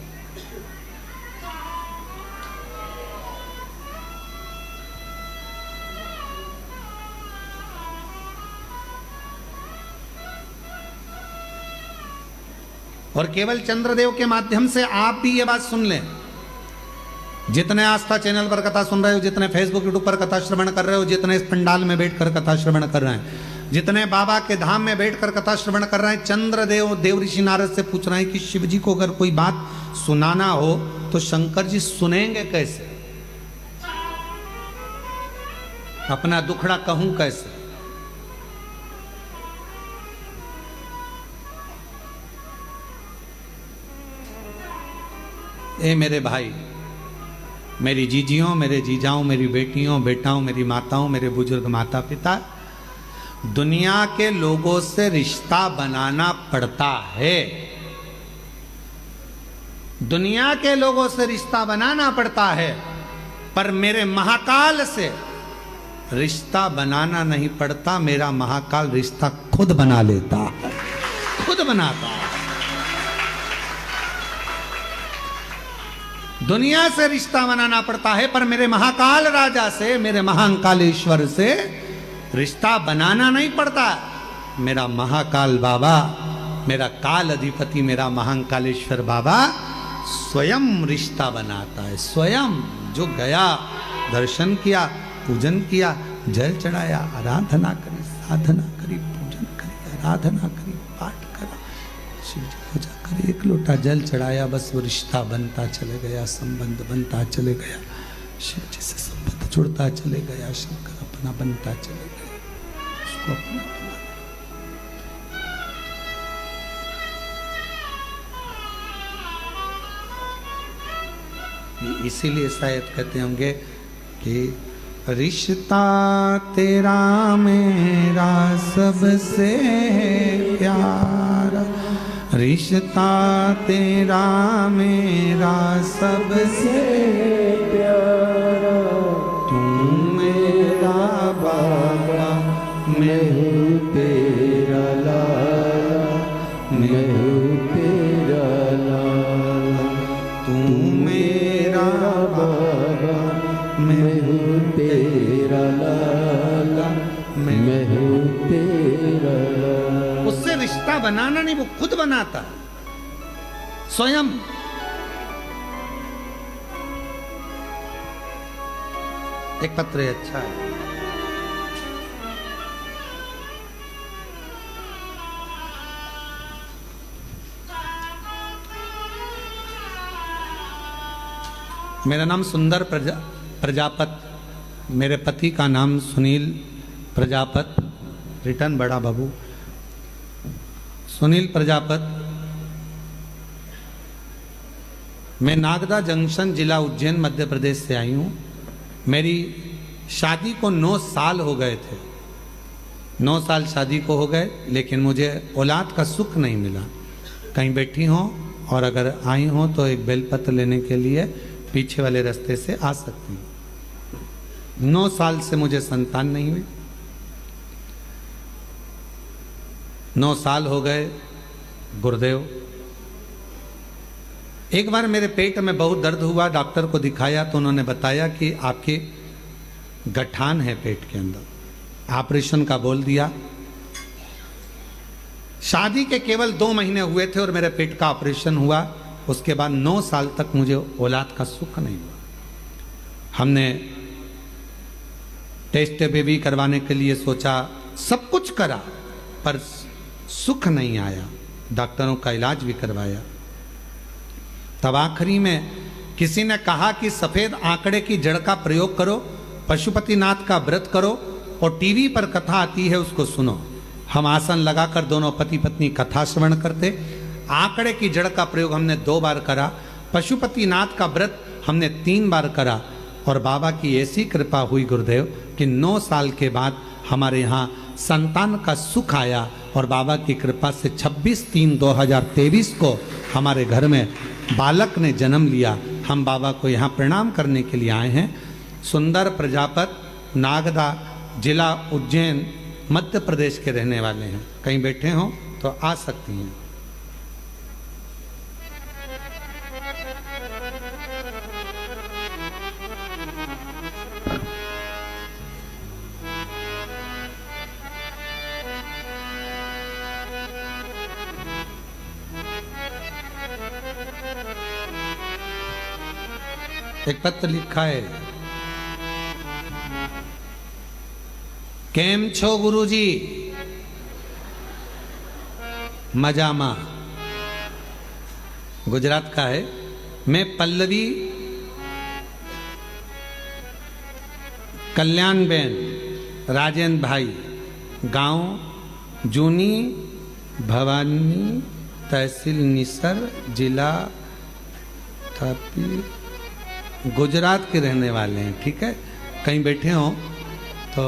और केवल चंद्रदेव के माध्यम से आप भी ये बात सुन लें। जितने आस्था चैनल पर कथा सुन रहे हो, जितने फेसबुक यूट्यूब पर कथा श्रवण कर रहे हो, जितने इस पंडाल में बैठकर कथा श्रवण कर रहे हैं, जितने बाबा के धाम में बैठकर कथा श्रवण कर रहे हैं, चंद्रदेव देवऋषि नारद से पूछ रहे हैं कि शिव जी को अगर कोई बात सुनाना हो तो शंकर जी सुनेंगे कैसे? अपना दुखड़ा कहूं कैसे? ए मेरे भाई, मेरी जीजियों, मेरे जीजाओं, मेरी बेटियों, बेटाओं, मेरी माताओं, मेरे बुजुर्ग माता पिता, दुनिया के लोगों से रिश्ता बनाना पड़ता है। दुनिया के लोगों से रिश्ता बनाना पड़ता है, पर मेरे महाकाल से रिश्ता बनाना नहीं पड़ता। मेरा महाकाल रिश्ता खुद बना लेता है, खुद बनाता है। दुनिया से रिश्ता बनाना पड़ता है, पर मेरे महाकाल राजा से, मेरे महाकालेश्वर से रिश्ता बनाना नहीं पड़ता। मेरा महाकाल बाबा, मेरा काल अधिपति, मेरा महाकालेश्वर बाबा स्वयं रिश्ता बनाता है। स्वयं जो गया, दर्शन किया, पूजन किया, जल चढ़ाया, आराधना करी, साधना करी, पूजन करी, आराधना करी, पाठ करा, शिव जी पूजा करी, एक लोटा जल चढ़ाया, बस वो रिश्ता बनता चले गया, संबंध बनता चले गया, शिव जी से संबंध जुड़ता चले गया, शंकर अपना बनता चले गया, उसको अपना बना। इसीलिए शायद कहते होंगे कि रिश्ता तेरा मेरा सबसे प्यारा, रिश्ता तेरा मेरा सबसे प्यारा, तू मेरा बाबा, मैं हूँ तेरा लाला, मैं हूँ तेरा लाला, तू मेरा बाबा, मैं हूँ तेरा लाला, मैं हूँ तेरा लाला। उससे रिश्ता बनाना नहीं, वो खुद बनाता स्वयं। एक पत्र है, अच्छा है। मेरा नाम सुंदर प्रजापत, मेरे पति का नाम सुनील प्रजापत, रिटर्न बड़ा बाबू सुनील प्रजापत। मैं नागदा जंक्शन, जिला उज्जैन, मध्य प्रदेश से आई हूँ। मेरी शादी को 9 साल हो गए थे, 9 साल शादी को हो गए, लेकिन मुझे औलाद का सुख नहीं मिला। कहीं बैठी हो और अगर आई हो तो एक बेलपत्र लेने के लिए पीछे वाले रास्ते से आ सकती हूँ। 9 साल से मुझे संतान नहीं हुई, 9 साल हो गए। गुरुदेव, एक बार मेरे पेट में बहुत दर्द हुआ, डॉक्टर को दिखाया तो उन्होंने बताया कि आपके गठान है पेट के अंदर, ऑपरेशन का बोल दिया। शादी के केवल 2 महीने हुए थे और मेरे पेट का ऑपरेशन हुआ। उसके बाद 9 साल तक मुझे औलाद का सुख नहीं हुआ। हमने टेस्ट बेबी करवाने के लिए सोचा, सब कुछ करा, पर सुख नहीं आया। डॉक्टरों का इलाज भी करवाया। तब आखिरी में किसी ने कहा कि सफेद आंकड़े की जड़ का प्रयोग करो, पशुपतिनाथ का व्रत करो और टीवी पर कथा आती है उसको सुनो। हम आसन लगाकर दोनों पति पत्नी कथा श्रवण करते। आंकड़े की जड़ का प्रयोग हमने 2 बार करा, पशुपतिनाथ का व्रत हमने 3 बार करा। और बाबा की ऐसी कृपा हुई गुरुदेव कि 9 साल के बाद हमारे यहाँ संतान का सुख आया और बाबा की कृपा से 26/3/2023 को हमारे घर में बालक ने जन्म लिया। हम बाबा को यहाँ प्रणाम करने के लिए आए हैं। सुंदर प्रजापत, नागदा, जिला उज्जैन, मध्य प्रदेश के रहने वाले हैं। कहीं बैठे हों तो आ सकती हैं। एक पत्र लिखा है, केम छो गुरुजी? मजामा। गुजरात का है। मैं पल्लवी कल्याण बेन, राजेंद्र भाई, गांव जूनी भवानी, तहसील निसर, जिला थापी, गुजरात के रहने वाले हैं। ठीक है, कहीं बैठे हो तो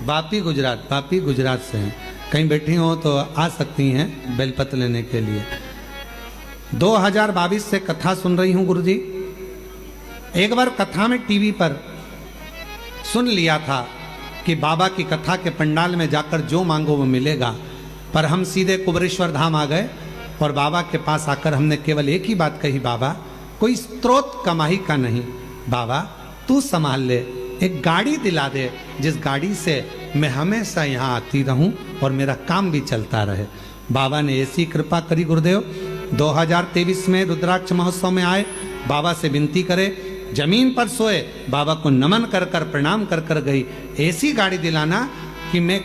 वापी गुजरात से हैं। कहीं बैठी हो तो आ सकती हैं बेलपत्र लेने के लिए। 2022 से कथा सुन रही हूं गुरुजी। एक बार कथा में टीवी पर सुन लिया था कि बाबा की कथा के पंडाल में जाकर जो मांगो वो मिलेगा, पर हम सीधे कुबरेश्वर धाम आ गए और बाबा के पास आकर हमने केवल एक ही बात कही, बाबा कोई स्त्रोत कमाई का नहीं, बाबा तू संभाल ले, एक गाड़ी दिला दे जिस गाड़ी से मैं हमेशा यहाँ आती रहूं और मेरा काम भी चलता रहे। बाबा ने ऐसी कृपा करी गुरुदेव। 2023 में रुद्राक्ष महोत्सव में आए, बाबा से विनती करे, जमीन पर सोए, बाबा को नमन कर कर प्रणाम कर कर गई, ऐसी गाड़ी दिलाना कि मैं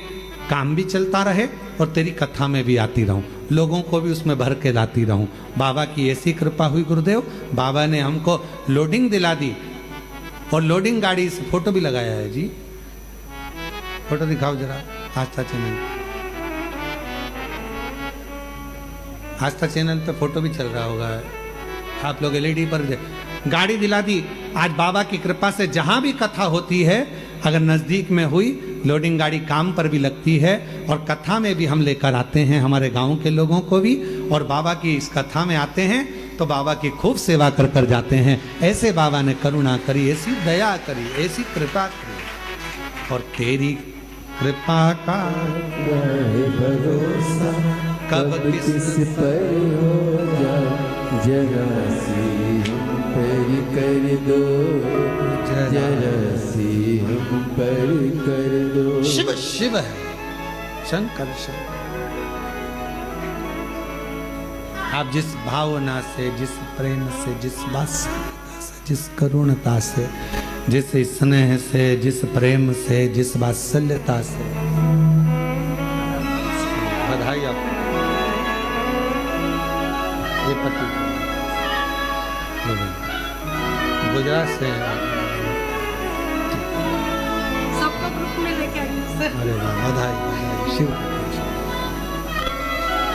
काम भी चलता रहे और तेरी कथा में भी आती रहूं, लोगों को भी उसमें भर के लाती रहूं। बाबा की ऐसी कृपा हुई गुरुदेव। बाबा ने हमको लोडिंग दिला दी और लोडिंग गाड़ी से फोटो भी लगाया है जी। फोटो दिखाओ जरा। आस्था चैनल, आस्था चैनल पे फोटो भी चल रहा होगा, आप लोग एलईडी पर गाड़ी दिला दी। आज बाबा की कृपा से जहां भी कथा होती है, अगर नजदीक में हुई, लोडिंग गाड़ी काम पर भी लगती है और कथा में भी हम लेकर आते हैं हमारे गांव के लोगों को भी, और बाबा की इस कथा में आते हैं तो बाबा की खूब सेवा कर कर जाते हैं। ऐसे बाबा ने करुणा करी, ऐसी दया करी, ऐसी कृपा करी, और तेरी कृपा का भरोसा कब किस
पर हो जाए, जरा सी हम पर कर दो, जरा सी हम पर कर दो।
शिव शिव है, शंकर शिव। आप जिस भावना से, जिस प्रेम से, जिस वात्सल्यता से, जिस करुणता से, जिस स्नेह से, जिस प्रेम से, जिस वात्सल्यता से, बधाई आपको। ये पति गुजरात से
सबको ग्रुप में लेके आई सर।
अरे वाह, बधाई बधाई शिव।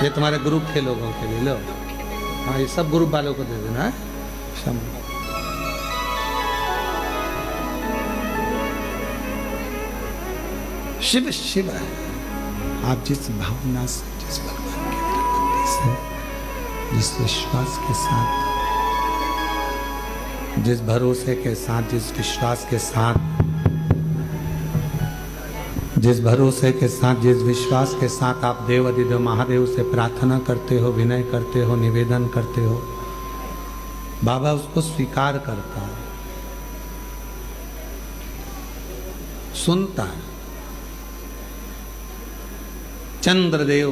ये तुम्हारे ग्रुप के लोगों के लिए लो। हाँ, ये सब ग्रुप वालों को दे देना है। शिव शिव है। आप जिस भावना से, जिस भगवान के भक्ति से, जिस विश्वास के साथ, जिस भरोसे के साथ, जिस विश्वास के साथ, जिस भरोसे के साथ, जिस विश्वास के साथ आप देव अधिदेव महादेव से प्रार्थना करते हो, विनय करते हो, निवेदन करते हो, बाबा उसको स्वीकार करता है, सुनता है। चंद्रदेव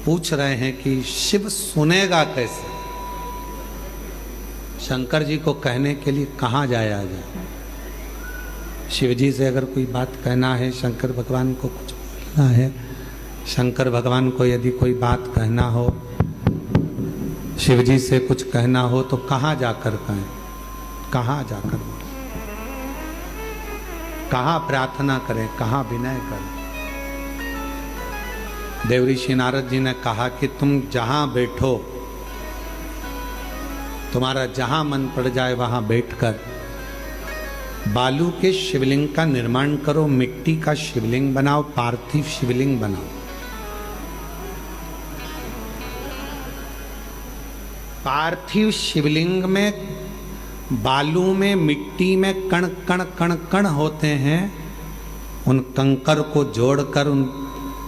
पूछ रहे हैं कि शिव सुनेगा कैसे? शंकर जी को कहने के लिए कहाँ जाया जाए? शिव जी से अगर कोई बात कहना है, शंकर भगवान को कुछ बोलना है, शंकर भगवान को यदि कोई बात कहना हो, शिव जी से कुछ कहना हो, तो कहाँ जाकर कहें? कहाँ जाकर बोलें? कहाँ प्रार्थना करें? कहाँ विनय करें? देवऋषि नारद जी ने कहा कि तुम जहां बैठो, तुम्हारा जहां मन पड़ जाए वहां बैठकर बालू के शिवलिंग का निर्माण करो, मिट्टी का शिवलिंग बनाओ, पार्थिव शिवलिंग बनाओ। पार्थिव शिवलिंग में बालू में मिट्टी में कण कण कण कण होते हैं। उन कंकर को जोड़कर, उन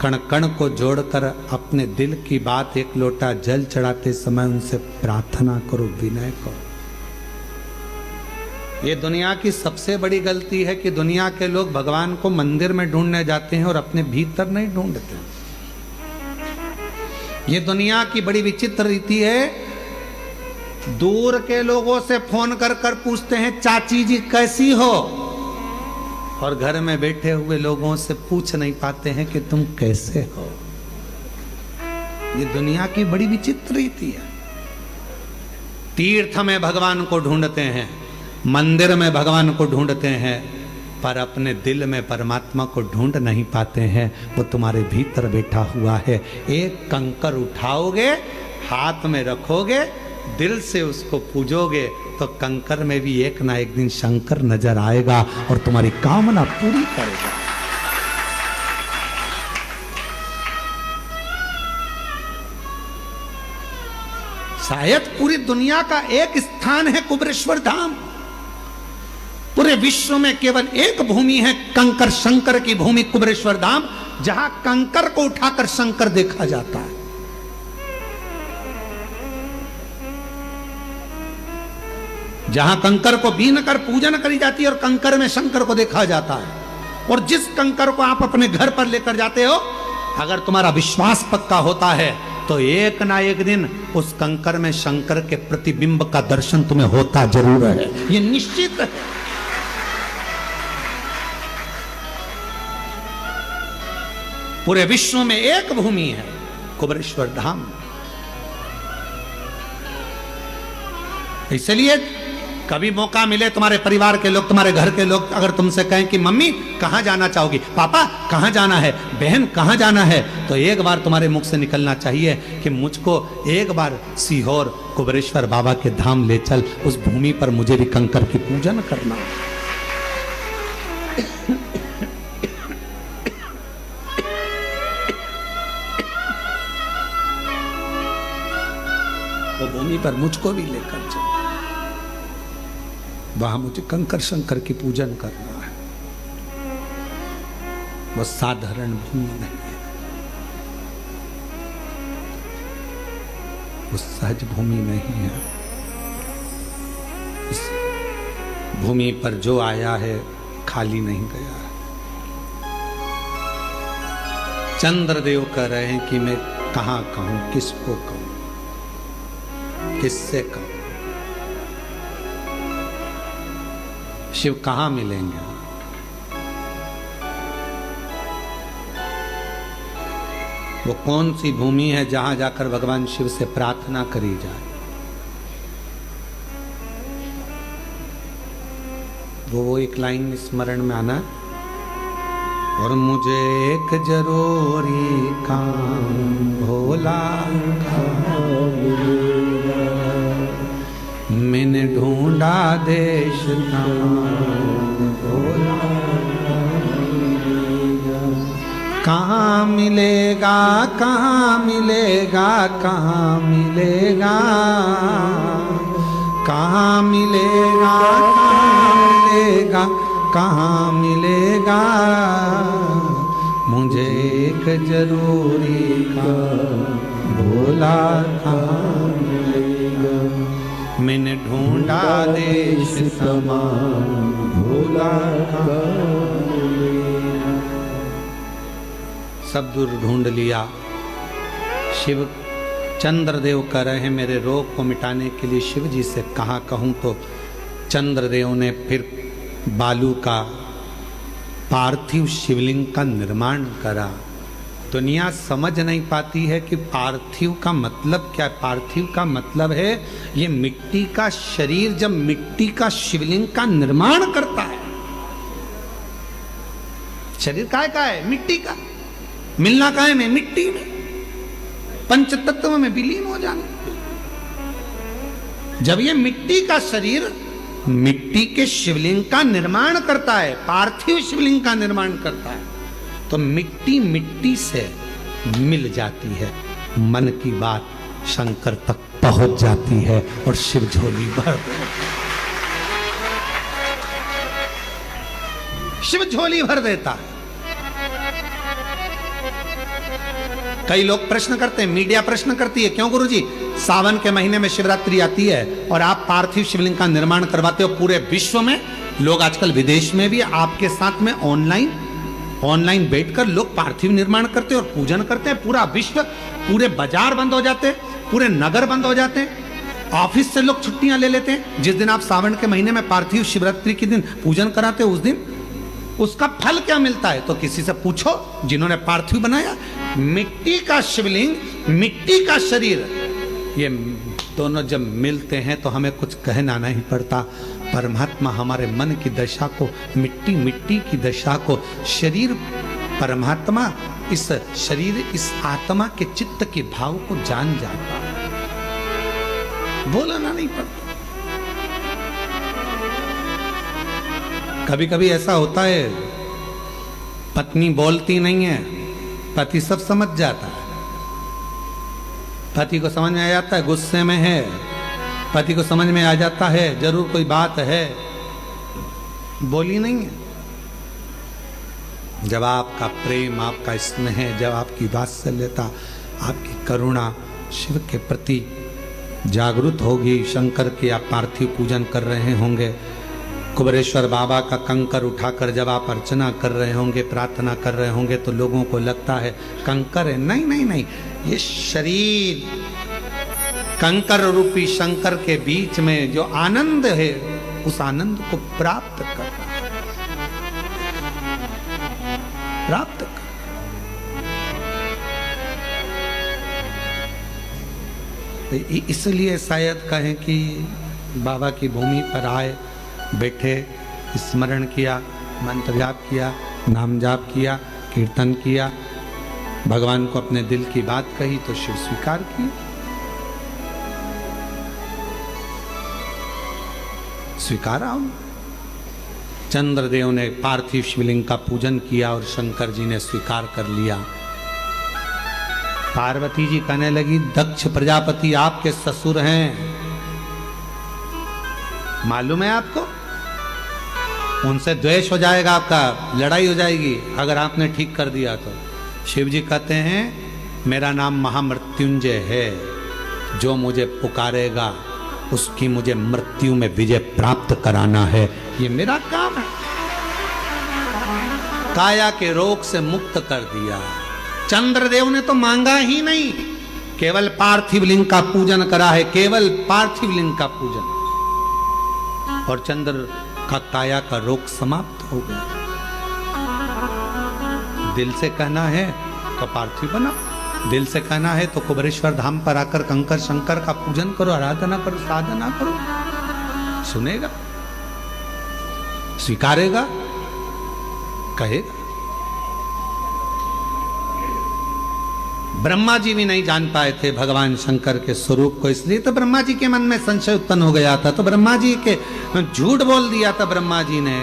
कण कण को जोड़कर अपने दिल की बात एक लोटा जल चढ़ाते समय उनसे प्रार्थना करो, विनय करो। ये दुनिया की सबसे बड़ी गलती है कि दुनिया के लोग भगवान को मंदिर में ढूंढने जाते हैं और अपने भीतर नहीं ढूंढते। ये दुनिया की बड़ी विचित्र रीति है। दूर के लोगों से फोन कर कर पूछते हैं चाची जी कैसी हो, और घर में बैठे हुए लोगों से पूछ नहीं पाते हैं कि तुम कैसे हो। ये दुनिया की बड़ी विचित्र रीति है। तीर्थ में भगवान को ढूंढते हैं, मंदिर में भगवान को ढूंढते हैं, पर अपने दिल में परमात्मा को ढूंढ नहीं पाते हैं। वो तुम्हारे भीतर बैठा हुआ है। एक कंकर उठाओगे, हाथ में रखोगे, दिल से उसको पूजोगे तो कंकर में भी एक ना एक दिन शंकर नजर आएगा और तुम्हारी कामना पूरी करेगा। शायद पूरी दुनिया का एक स्थान है कुबेरेश्वर धाम। पूरे विश्व में केवल एक भूमि है, कंकर शंकर की भूमि कुबेरेश्वर धाम, जहां कंकर को उठाकर शंकर देखा जाता है। जहां कंकर को बीन कर पूजन करी जाती है और कंकर में शंकर को देखा जाता है। और जिस कंकर को आप अपने घर पर लेकर जाते हो, अगर तुम्हारा विश्वास पक्का होता है तो एक ना एक दिन उस कंकर में शंकर के प्रतिबिंब का दर्शन तुम्हें होता जरूर है। ये निश्चित है। पूरे विश्व में एक भूमि है, कुबेरेश्वर धाम। इसलिए कभी मौका मिले, तुम्हारे परिवार के लोग, तुम्हारे घर के लोग अगर तुमसे कहें कि मम्मी कहाँ जाना चाहोगी, पापा कहाँ जाना है, बहन कहाँ जाना है, तो एक बार तुम्हारे मुख से निकलना चाहिए कि मुझको एक बार सीहोर कुबेरेश्वर बाबा के धाम ले चल, उस भूमि पर मुझे भी कंकर की पूजन करना। वो भूमि पर मुझको भी लेकर चल, वहां मुझे कंकर शंकर की पूजन करना है। वो साधारण भूमि नहीं है, वो सहज भूमि नहीं है। इस भूमि पर जो आया है खाली नहीं गया है। चंद्रदेव कह रहे हैं कि मैं कहां कहूं, किसको कहूं, किससे कहूं। शिव कहां मिलेंगे? वो कौन सी भूमि है जहां जाकर भगवान शिव से प्रार्थना करी जाए? वो एक लाइन स्मरण में आना, और मुझे एक जरूरी काम भोला मैंने ढूंढा देश भोला, कहाँ मिलेगा, कहाँ मिलेगा, कहाँ मिलेगा, कहाँ मिलेगा, कहाँ मिलेगा, कहाँ मिलेगा, मुझे एक जरूरी काम भोला कहाँ मिलेगा, मैंने ढूंढा देश समान भोला कहाँ मिलेगा। सब दूर ढूंढ लिया। शिव चंद्रदेव कह रहे हैं मेरे रोग को मिटाने के लिए शिव जी से कहाँ कहूँ, तो चंद्रदेव ने फिर बालू का पार्थिव शिवलिंग का निर्माण करा। दुनिया समझ नहीं पाती है कि पार्थिव का मतलब क्या है। पार्थिव का मतलब है ये मिट्टी का शरीर जब मिट्टी का शिवलिंग का निर्माण करता है। शरीर काय का है? मिट्टी का। मिलना काय में? मिट्टी में। पंच तत्व में विलीन हो जाना। जब ये मिट्टी का शरीर मिट्टी के शिवलिंग का निर्माण करता है, पार्थिव शिवलिंग का निर्माण करता है। तो मिट्टी मिट्टी से मिल जाती है, मन की बात शंकर तक पहुंच जाती है और शिव झोली भर शिव झोली भर देता है। कई लोग प्रश्न करते हैं, मीडिया प्रश्न करती है, क्यों गुरुजी सावन के महीने में शिवरात्रि आती है और आप पार्थिव शिवलिंग का निर्माण करवाते हो पूरे विश्व में। लोग आजकल विदेश में भी आपके साथ में ऑनलाइन बैठकर लोग पार्थिव निर्माण करते हैं और पूजन करते हैं। पूरा विश्व, पूरे बाजार बंद हो जाते हैं, पूरे नगर बंद हो जाते हैं, ऑफिस से लोग छुट्टियां ले लेते हैं। जिस दिन आप सावन के महीने में पार्थिव शिवरात्रि के दिन पूजन कराते हो, उस दिन उसका फल क्या मिलता है? तो किसी से पूछो जिन्होंने पार्थिव बनाया। मिट्टी का शिवलिंग, मिट्टी का शरीर, ये दोनों जब मिलते हैं तो हमें कुछ कहना नहीं पड़ता। परमात्मा हमारे मन की दशा को, मिट्टी मिट्टी की दशा को, शरीर परमात्मा इस शरीर, इस आत्मा के चित्त के भाव को जान जाता है, बोलना नहीं पड़ता। कभी कभी ऐसा होता है, पत्नी बोलती नहीं है, पति सब समझ जाता है। पति को समझ में आ जाता है गुस्से में है, पति को समझ में आ जाता है जरूर कोई बात है, बोली नहीं है। जब आपका प्रेम, आपका स्नेह, जब आपकी वात्सल्यता, आपकी करुणा शिव के प्रति जागृत होगी, शंकर के आप पार्थिव पूजन कर रहे होंगे, कुबेरेश्वर बाबा का कंकर उठाकर जब आप अर्चना कर रहे होंगे, प्रार्थना कर रहे होंगे, तो लोगों को लगता है कंकर है। नहीं नहीं नहीं, ये शरीर कंकर रूपी शंकर के बीच में जो आनंद है, उस आनंद को प्राप्त करना, प्राप्त कर। इसलिए शायद कहें कि बाबा की भूमि पर आए, बैठे, स्मरण किया, मंत्र जाप किया, नाम जाप किया, कीर्तन किया, भगवान को अपने दिल की बात कही तो शिव स्वीकार किया, स्वीकारा। चंद्रदेव ने पार्थिव शिवलिंग का पूजन किया और शंकर जी ने स्वीकार कर लिया। पार्वती जी कहने लगी, दक्ष प्रजापति आपके ससुर हैं, मालूम है आपको? उनसे द्वेष हो जाएगा, आपका लड़ाई हो जाएगी अगर आपने ठीक कर दिया तो। शिव जी कहते हैं, मेरा नाम महामृत्युंजय है, जो मुझे पुकारेगा उसकी मुझे मृत्यु में विजय प्राप्त कराना है, ये मेरा काम है। काया के रोग से मुक्त कर दिया। चंद्रदेव ने तो मांगा ही नहीं, केवल पार्थिव लिंग का पूजन करा है, केवल पार्थिव लिंग का पूजन, और चंद्र का काया का रोग समाप्त हो गया। दिल से कहना है तो पार्थिव बना, दिल से कहना है तो कुबेरेश्वर धाम पर आकर कंकर शंकर का पूजन करो, आराधना करो, साधना करो, सुनेगा, स्वीकारेगा, कहेगा। ब्रह्मा जी भी नहीं जान पाए थे भगवान शंकर के स्वरूप को, इसलिए तो ब्रह्मा जी के मन में संशय उत्पन्न हो गया था, तो ब्रह्मा जी के झूठ बोल दिया था ब्रह्मा जी ने।